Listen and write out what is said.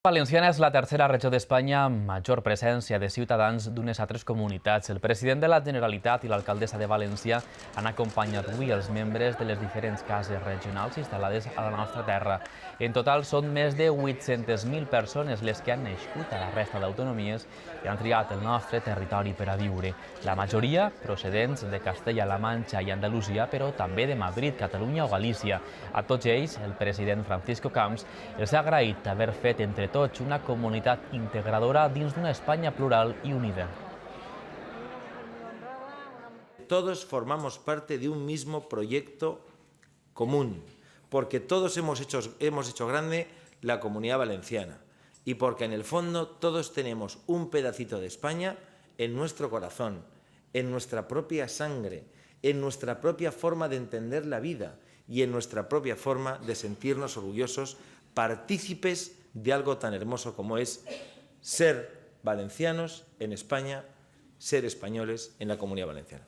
Valenciana és la tercera regió d'Espanya amb major presència de ciutadans d'unes altres comunitats. El president de la Generalitat i l'alcaldessa de València han acompanyat avui els membres de les diferents cases regionals instal·lades a la nostra terra. En total són més de 800.000 persones les que han nascut a la resta d'autonomies i han triat el nostre territori per a viure. La majoria procedents de Castella-La Manxa i Andalusia, però també de Madrid, Catalunya o Galícia. A tots ells, el president Francisco Camps els ha agraït haver fet entre tots una comunitat integradora dins d'una Espanya plural y unida. Todos formamos parte de un mismo proyecto común, porque todos hemos hecho grande la Comunidad Valenciana y porque en el fondo todos tenemos un pedacito de España en nuestro corazón, en nuestra propia sangre, en nuestra propia forma de entender la vida y en nuestra propia forma de sentirnos orgullosos, partícipes de algo tan hermoso como es ser valencianos en España, ser españoles en la Comunidad Valenciana.